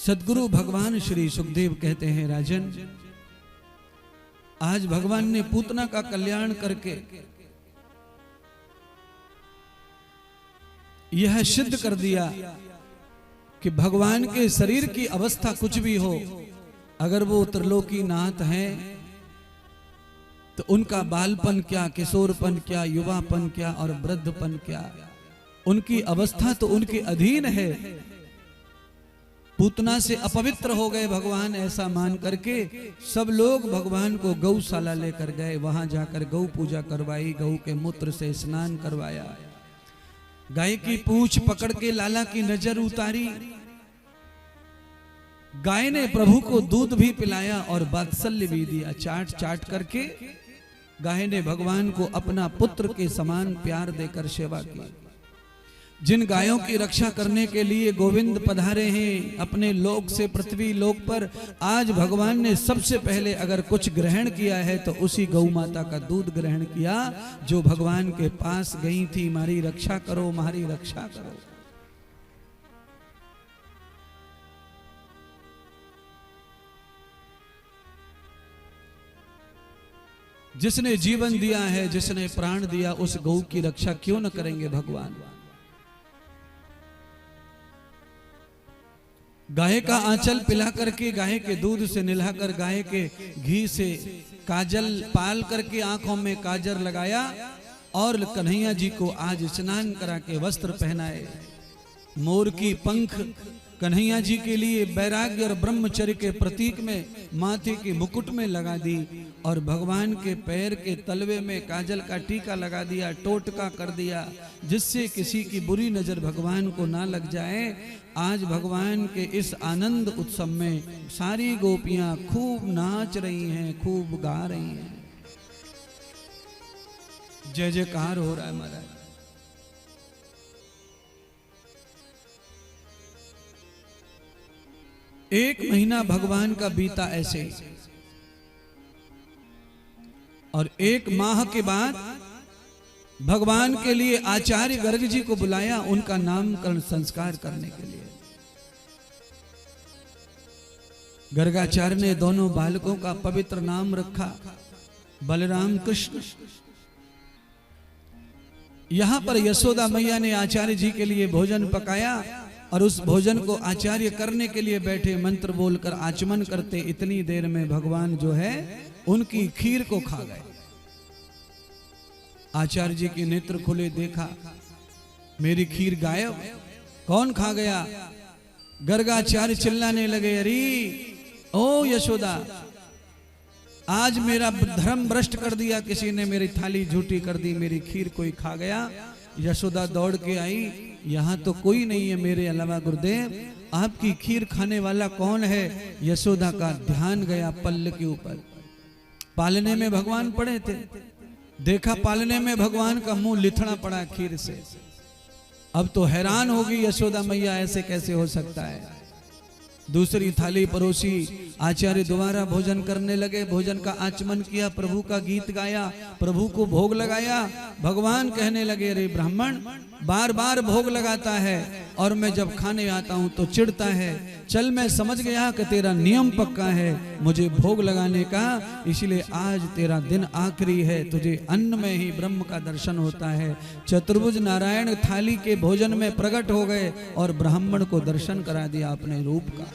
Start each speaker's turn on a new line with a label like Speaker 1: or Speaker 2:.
Speaker 1: सद्गुरु भगवान श्री सुखदेव कहते हैं, राजन, आज भगवान ने पूतना का कल्याण करके यह सिद्ध कर दिया कि भगवान के शरीर की अवस्था कुछ भी हो, अगर वो त्रिलोकी नाथ हैं तो उनका बालपन क्या, किशोरपन क्या, युवापन क्या और वृद्धपन क्या, उनकी अवस्था तो उनके अधीन है। पूतना से अपवित्र हो गए भगवान, ऐसा मान करके सब लोग भगवान को गौशाला लेकर गए। वहां जाकर गौ पूजा करवाई, गौ के मूत्र से स्नान करवाया, गाय की पूंछ पकड़ के लाला की नजर उतारी। गाय ने प्रभु को दूध भी पिलाया और वात्सल्य भी दिया। चाट चाट करके गाय ने भगवान को अपना पुत्र के समान प्यार देकर सेवा की। जिन गायों की रक्षा करने के लिए गोविंद पधारे हैं अपने लोक से पृथ्वी लोक पर, आज भगवान ने सबसे पहले अगर कुछ ग्रहण किया है तो उसी गौ माता का दूध ग्रहण किया, जो भगवान के पास गई थी, हमारी रक्षा करो, हमारी रक्षा करो। जिसने जीवन दिया है, जिसने प्राण दिया, उस गौ की रक्षा क्यों न करेंगे भगवान। गाय का आंचल पिला करके, गाय के दूध से नहलाकर, गाय के घी से काजल पाल करके आंखों में काजल लगाया और कन्हैया जी को आज स्नान करा के वस्त्र पहनाए। मोर की पंख कन्हैया जी के लिए वैराग्य और ब्रह्मचर्य के प्रतीक में माथे के मुकुट में लगा दी और भगवान के पैर के तलवे में काजल का टीका लगा दिया, टोटका कर दिया, जिससे किसी की बुरी नजर भगवान को ना लग जाए। आज भगवान के इस आनंद उत्सव में सारी गोपियां खूब नाच रही हैं, खूब गा रही हैं, जय जयकार हो रहा है महाराज। एक महीना भगवान का बीता ऐसे, और एक माह के बाद भगवान के लिए आचार्य गर्ग जी को बुलाया, उनका नामकरण संस्कार करने के लिए। गर्गाचार्य ने दोनों बालकों का पवित्र नाम रखा, बलराम कृष्ण। यहां पर यशोदा मैया ने आचार्य जी के लिए भोजन पकाया और उस भोजन को आचार्य करने के लिए बैठे, मंत्र बोलकर आचमन करते, इतनी देर में भगवान जो है उनकी खीर को खा गए। आचार्य जी के नेत्र खुले, देखा मेरी खीर गायब, कौन खा गया। गर्गाचार्य चिल्लाने लगे, अरे ओ यशोदा, आज मेरा धर्म भ्रष्ट कर दिया किसी ने, मेरी थाली झूठी कर दी, मेरी खीर कोई खा गया। यशोदा दौड़ के आई, यहाँ तो कोई नहीं है मेरे अलावा गुरुदेव, आपकी खीर खाने वाला कौन है। यशोदा का ध्यान गया पल्ल के ऊपर, पालने में भगवान पड़े थे, देखा पालने में भगवान का मुंह लिथड़ा पड़ा खीर से। अब तो हैरान होगी यशोदा मैया, ऐसे कैसे हो सकता है। दूसरी थाली परोसी, आचार्य दोबारा भोजन करने लगे, भोजन का आचमन किया, प्रभु का गीत गाया, प्रभु को भोग लगाया। भगवान कहने लगे, अरे ब्राह्मण बार बार भोग लगाता है और मैं जब खाने आता हूं तो चिढ़ता है। चल, मैं समझ गया कि तेरा नियम पक्का है मुझे भोग लगाने का, इसलिए आज तेरा दिन आखिरी है, तुझे अन्न में ही ब्रह्म का दर्शन होता है। चतुर्भुज नारायण थाली के भोजन में प्रकट हो गए और ब्राह्मण को दर्शन करा दिया अपने रूप का।